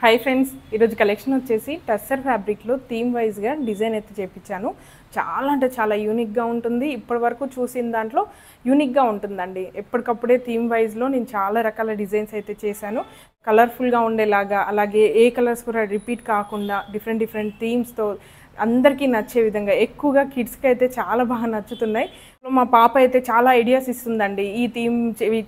Hi friends, ఈరోజు collection వచ్చేసి టస్సర్ ఫ్యాబ్రిక్లో థీమ్ వైజ్గా డిజైన్ అయితే చేయించాను. చాలా అంటే చాలా యూనిక్గా ఉంటుంది. ఇప్పటి వరకు చూసిన దాంట్లో యూనిక్గా ఉంటుందండి. ఎప్పటికప్పుడే థీమ్ వైజ్లో నేను చాలా రకాల డిజైన్స్ అయితే చేశాను. కలర్ఫుల్గా ఉండేలాగా, అలాగే ఏ కలర్స్ కూడా రిపీట్ కాకుండా డిఫరెంట్ థీమ్స్తో అందరికీ నచ్చే విధంగా, ఎక్కువగా కిడ్స్కి అయితే చాలా బాగా నచ్చుతున్నాయి. మా పాప అయితే చాలా ఐడియాస్ ఇస్తుందండి. ఈ థీమ్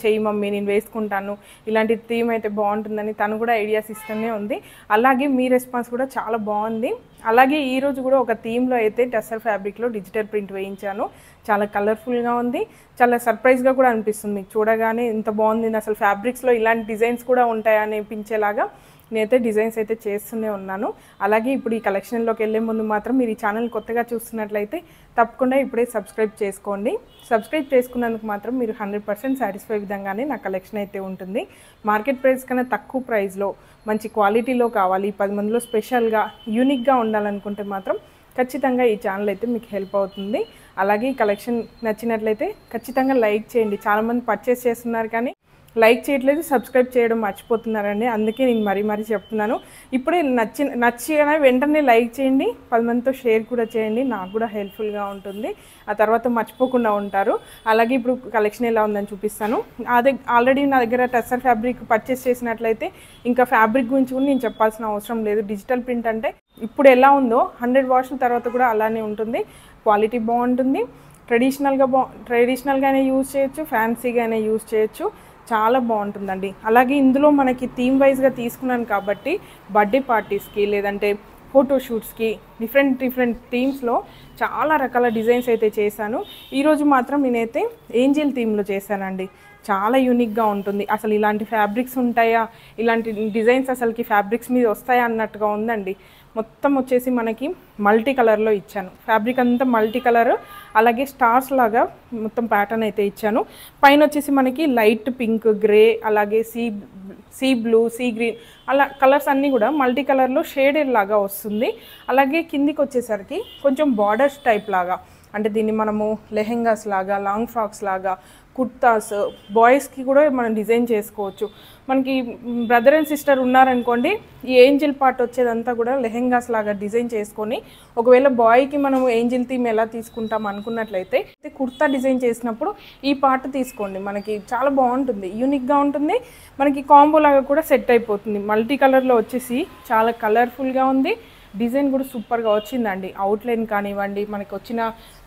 చెయ్యి మమ్మీ, నేను వేసుకుంటాను, ఇలాంటి థీమ్ అయితే బాగుంటుందని తను కూడా ఐడియాస్ ఇస్తూనే ఉంది. అలాగే మీ రెస్పాన్స్ కూడా చాలా బాగుంది. అలాగే ఈరోజు కూడా ఒక థీమ్లో అయితే టస్సర్ ఫ్యాబ్రిక్లో డిజిటల్ ప్రింట్ వేయించాను. చాలా కలర్ఫుల్గా ఉంది, చాలా సర్ప్రైజ్గా కూడా అనిపిస్తుంది. మీకు చూడగానే ఇంత బాగుంది, అసలు ఫ్యాబ్రిక్స్లో ఇలాంటి డిజైన్స్ కూడా ఉంటాయని అనిపించేలాగా నేనైతే డిజైన్స్ అయితే చేస్తూనే ఉన్నాను. అలాగే ఇప్పుడు ఈ కలెక్షన్లోకి వెళ్ళే ముందు మాత్రం మీరు ఈ ఛానల్ కొత్తగా చూస్తున్నట్లయితే తప్పకుండా ఇప్పుడే సబ్స్క్రైబ్ చేసుకోండి. సబ్స్క్రైబ్ చేసుకున్నందుకు మాత్రం మీరు 100% సాటిస్ఫై విధంగానే నా కలెక్షన్ అయితే ఉంటుంది. మార్కెట్ ప్రైస్ కన్నా తక్కువ ప్రైస్లో మంచి క్వాలిటీలో కావాలి, 10 మందిలో స్పెషల్గా యూనిక్గా ఉండాలనుకుంటే మాత్రం ఖచ్చితంగా ఈ ఛానల్ అయితే మీకు హెల్ప్ అవుతుంది. అలాగే ఈ కలెక్షన్ నచ్చినట్లయితే ఖచ్చితంగా లైక్ చేయండి. చాలామంది పర్చేస్ చేస్తున్నారు కానీ లైక్ చేయట్లేదు, సబ్స్క్రైబ్ చేయడం మర్చిపోతున్నారండి. అందుకే నేను మరీ చెప్తున్నాను. ఇప్పుడే నచ్చిగానే వెంటనే లైక్ చేయండి, 10 మందితో షేర్ కూడా చేయండి. నాకు కూడా హెల్ప్ఫుల్గా ఉంటుంది. ఆ తర్వాత మర్చిపోకుండా ఉంటారు. అలాగే ఇప్పుడు కలెక్షన్ ఎలా ఉందని చూపిస్తాను. అదే ఆల్రెడీ నా దగ్గర టస్సర్ ఫ్యాబ్రిక్ పర్చేస్ చేసినట్లయితే ఇంకా ఫ్యాబ్రిక్ గురించి కూడా నేను చెప్పాల్సిన అవసరం లేదు. డిజిటల్ ప్రింట్ అంటే ఇప్పుడు ఎలా ఉందో 100 వాష్ల తర్వాత కూడా అలానే ఉంటుంది. క్వాలిటీ బాగుంటుంది. ట్రెడిషనల్గానే యూజ్ చేయొచ్చు, ఫ్యాన్సీగానే యూజ్ చేయొచ్చు. చాలా బాగుంటుందండి. అలాగే ఇందులో మనకి థీమ్ వైజ్గా తీసుకున్నాను కాబట్టి బర్త్డే పార్టీస్కి లేదంటే ఫోటోషూట్స్కి డిఫరెంట్ థీమ్స్లో చాలా రకాల డిజైన్స్ అయితే చేశాను. ఈరోజు మాత్రం నేనైతే ఏంజెల్ థీమ్లో చేశానండి. చాలా యూనిక్గా ఉంటుంది. అసలు ఇలాంటి ఫ్యాబ్రిక్స్ ఉంటాయా, ఇలాంటి డిజైన్స్ అసలుకి ఫ్యాబ్రిక్స్ మీద వస్తాయా అన్నట్టుగా ఉందండి. మొత్తం వచ్చేసి మనకి మల్టీ కలర్లో ఇచ్చాను. ఫ్యాబ్రిక్ అంతా మల్టీ కలర్, అలాగే స్టార్స్ లాగా మొత్తం ప్యాటర్న్ అయితే ఇచ్చాను. పైన వచ్చేసి మనకి లైట్ పింక్, గ్రే, అలాగే సీ బ్లూ, సీ గ్రీన్, అలా కలర్స్ అన్నీ కూడా మల్టీ కలర్లో షేడెడ్ లాగా వస్తుంది. అలాగే కిందికి వచ్చేసరికి కొంచెం బార్డర్స్ టైప్ లాగా, అంటే దీన్ని మనము లెహెంగాస్ లాగా, లాంగ్ ఫ్రాక్స్ లాగా, కుర్తాస్, బాయ్స్కి కూడా మనం డిజైన్ చేసుకోవచ్చు. మనకి బ్రదర్ అండ్ సిస్టర్ ఉన్నారనుకోండి, ఈ ఏంజిల్ పార్ట్ వచ్చేదంతా కూడా లెహెంగాస్ లాగా డిజైన్ చేసుకొని, ఒకవేళ బాయ్కి మనం ఏంజిల్ థీమ్ ఎలా తీసుకుంటాం అనుకున్నట్లయితే కుర్తా డిజైన్ చేసినప్పుడు ఈ పార్ట్ తీసుకోండి. మనకి చాలా బాగుంటుంది, యూనిక్గా ఉంటుంది. మనకి కాంబో లాగా కూడా సెట్ అయిపోతుంది. మల్టీ కలర్లో వచ్చేసి చాలా కలర్ఫుల్గా ఉంది. డిజైన్ కూడా సూపర్గా వచ్చిందండి. అవుట్లైన్ కానివ్వండి, మనకి వచ్చిన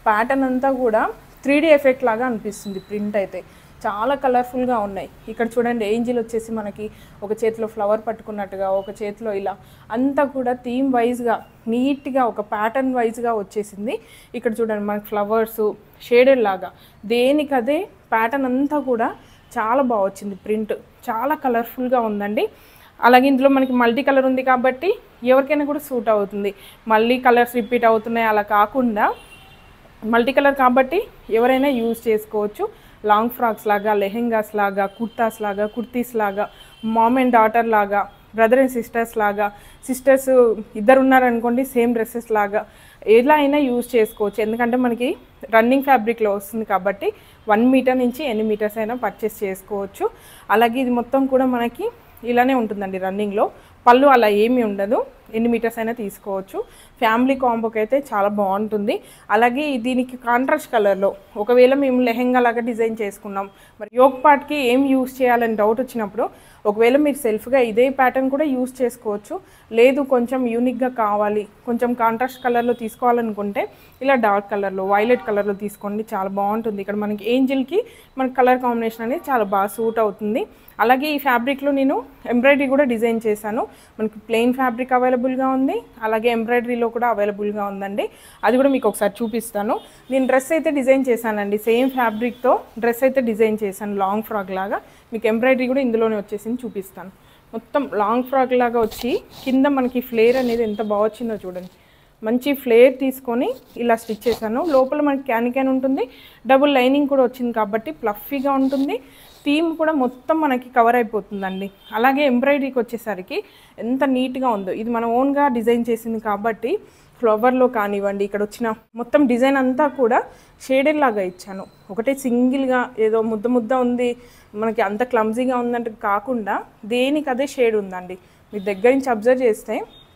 ప్యాటర్న్ అంతా కూడా 3D ఎఫెక్ట్ లాగా అనిపిస్తుంది. ప్రింట్ అయితే చాలా కలర్ఫుల్గా ఉన్నాయి. ఇక్కడ చూడండి, ఏంజిల్ వచ్చేసి మనకి ఒక చేతిలో ఫ్లవర్ పట్టుకున్నట్టుగా, ఒక చేతిలో ఇలా అంతా కూడా థీమ్ వైజ్గా నీట్గా ఒక ప్యాటర్న్ వైజ్గా వచ్చేసింది. ఇక్కడ చూడండి, మనకి ఫ్లవర్స్ షేడెడ్ లాగా దేనికదే ప్యాటర్న్ అంతా కూడా చాలా బాగా వచ్చింది. ప్రింట్ చాలా కలర్ఫుల్గా ఉందండి. అలాగే ఇందులో మనకి మల్టీ కలర్ ఉంది కాబట్టి ఎవరికైనా కూడా సూట్ అవుతుంది. మళ్ళీ కలర్స్ రిపీట్ అవుతున్నాయి అలా కాకుండా మల్టీ కలర్ కాబట్టి ఎవరైనా యూజ్ చేసుకోవచ్చు. లాంగ్ ఫ్రాక్స్ లాగా, లెహెంగాస్ లాగా, కుర్తాస్ లాగా, కుర్తీస్ లాగా, మామ్ అండ్ డాటర్ లాగా, బ్రదర్ అండ్ సిస్టర్స్ లాగా, సిస్టర్స్ ఇద్దరు ఉన్నారనుకోండి సేమ్ డ్రెస్సెస్ లాగా ఎలా అయినా యూజ్ చేసుకోవచ్చు. ఎందుకంటే మనకి రన్నింగ్ ఫ్యాబ్రిక్లో వస్తుంది కాబట్టి 1 మీటర్ నుంచి ఎన్ని మీటర్స్ అయినా పర్చేస్ చేసుకోవచ్చు. అలాగే ఇది మొత్తం కూడా మనకి ఇలానే ఉంటుందండి. రన్నింగ్లో పళ్ళు అలా ఏమీ ఉండదు, ఎన్ని మీటర్స్ అయినా తీసుకోవచ్చు. ఫ్యామిలీ కాంబోకి అయితే చాలా బాగుంటుంది. అలాగే దీనికి కాంట్రాస్ట్ కలర్లో ఒకవేళ మేము లెహెంగా లాగా డిజైన్ చేసుకున్నాం, మరి యోక్ పార్ట్కి ఏం యూజ్ చేయాలని డౌట్ వచ్చినప్పుడు ఒకవేళ మీరు సెల్ఫ్గా ఇదే ప్యాటర్న్ కూడా యూజ్ చేసుకోవచ్చు. లేదు కొంచెం యూనిక్గా కావాలి, కొంచెం కాంట్రాస్ట్ కలర్లో తీసుకోవాలనుకుంటే ఇలా డార్క్ కలర్లో, వైలెట్ కలర్లో తీసుకోండి, చాలా బాగుంటుంది. ఇక్కడ మనకి ఏంజిల్కి మనకి కలర్ కాంబినేషన్ అనేది చాలా బాగా సూట్ అవుతుంది. అలాగే ఈ ఫ్యాబ్రిక్లో నేను ఎంబ్రాయిడరీ కూడా డిజైన్ చేశాను. మనకి ప్లెయిన్ ఫ్యాబ్రిక్ అవైలబుల్గా ఉంది, అలాగే ఎంబ్రాయిడరీలో కూడా అవైలబుల్గా ఉందండి. అది కూడా మీకు ఒకసారి చూపిస్తాను. నేను డ్రెస్ అయితే డిజైన్ చేశానండి. సేమ్ ఫ్యాబ్రిక్తో డ్రెస్ అయితే డిజైన్ చేశాను, లాంగ్ ఫ్రాక్ లాగా. మీకు ఎంబ్రాయిడరీ కూడా ఇందులోనే వచ్చేసింది, చూపిస్తాను. మొత్తం లాంగ్ ఫ్రాక్ లాగా వచ్చి కింద మనకి ఫ్లేర్ అనేది ఎంత బాగా వచ్చిందో చూడండి. మంచి ఫ్లేర్ తీసుకొని ఇలా స్టిచ్ చేశాను. లోపల మనకి క్యాన్ ఉంటుంది, డబుల్ లైనింగ్ కూడా వచ్చింది కాబట్టి ఫ్లఫీగా ఉంటుంది. థీమ్ కూడా మొత్తం మనకి కవర్ అయిపోతుందండి. అలాగే ఎంబ్రాయిడరీకి వచ్చేసరికి ఎంత నీట్గా ఉందో, ఇది మనం ఓన్గా డిజైన్ చేసింది కాబట్టి ఫ్లవర్లో కానివ్వండి, ఇక్కడ వచ్చిన మొత్తం డిజైన్ అంతా కూడా షేడెడ్ లాగా ఇచ్చాను. ఒకటే సింగిల్గా ఏదో ముద్ద ఉంది మనకి అంత క్లమ్జీగా ఉందంటే కాకుండా దేనికి అదే షేడ్ ఉందండి. మీరు దగ్గర నుంచి అబ్జర్వ్ చేస్తే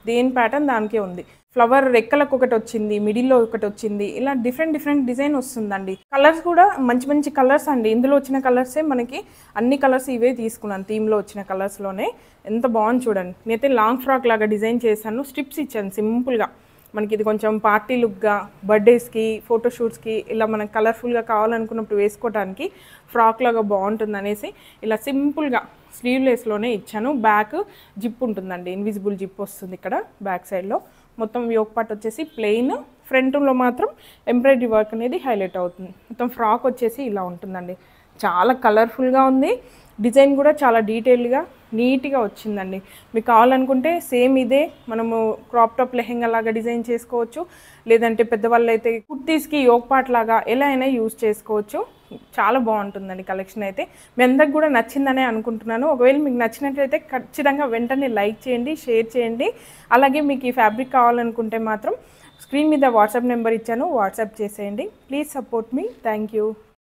దేని ప్యాటర్న్ దానికే ఉంది. ఫ్లవర్ రెక్కలకు ఒకటి వచ్చింది, మిడిల్లో ఒకటి వచ్చింది, ఇలా డిఫరెంట్ డిజైన్ వస్తుందండి. కలర్స్ కూడా మంచి కలర్స్ అండి. ఇందులో వచ్చిన కలర్సే మనకి అన్ని కలర్స్ ఇవే తీసుకున్నాను, థీమ్లో వచ్చిన కలర్స్లోనే. ఎంత బాగుంది చూడండి. నేనైతే లాంగ్ ఫ్రాక్ లాగా డిజైన్ చేశాను, స్ట్రిప్స్ ఇచ్చాను సింపుల్గా. మనకి ఇది కొంచెం పార్టీ లుక్గా, బర్త్డేస్కి, ఫోటోషూట్స్కి ఇలా మనకు కలర్ఫుల్గా కావాలనుకున్నప్పుడు వేసుకోవడానికి ఫ్రాక్ లాగా బాగుంటుంది అనేసి ఇలా సింపుల్గా స్లీవ్లెస్లోనే ఇచ్చాను. బ్యాక్ జిప్ ఉంటుందండి, ఇన్విజిబుల్ జిప్ వస్తుంది ఇక్కడ బ్యాక్ సైడ్లో. మొత్తం యోక్ పార్ట్ వచ్చేసి ప్లెయిన్, ఫ్రంట్లో మాత్రం ఎంబ్రాయిడరీ వర్క్ అనేది హైలైట్ అవుతుంది. మొత్తం ఫ్రాక్ వచ్చేసి ఇలా ఉంటుందండి. చాలా కలర్ఫుల్గా ఉంది, డిజైన్ కూడా చాలా డీటెయిల్డ్గా నీట్గా వచ్చిందండి. మీకు కావాలనుకుంటే సేమ్ ఇదే మనము క్రాప్ టాప్ లెహెంగా లాగా డిజైన్ చేసుకోవచ్చు, లేదంటే పెద్దవాళ్ళు అయితే కుర్తీస్కి యోక్ పార్ట్ లాగా ఎలా అయినా యూజ్ చేసుకోవచ్చు. చాలా బాగుంటుందండి కలెక్షన్ అయితే. మీ అందరికి కూడా నచ్చిందనే అనుకుంటున్నాను. ఒకవేళ మీకు నచ్చినట్లయితే ఖచ్చితంగా వెంటనే లైక్ చేయండి, షేర్ చేయండి. అలాగే మీకు ఈ ఫ్యాబ్రిక్ కావాలనుకుంటే మాత్రం స్క్రీన్ మీద వాట్సాప్ నెంబర్ ఇచ్చాను, వాట్సాప్ చేసేయండి. Please support me. Thank you.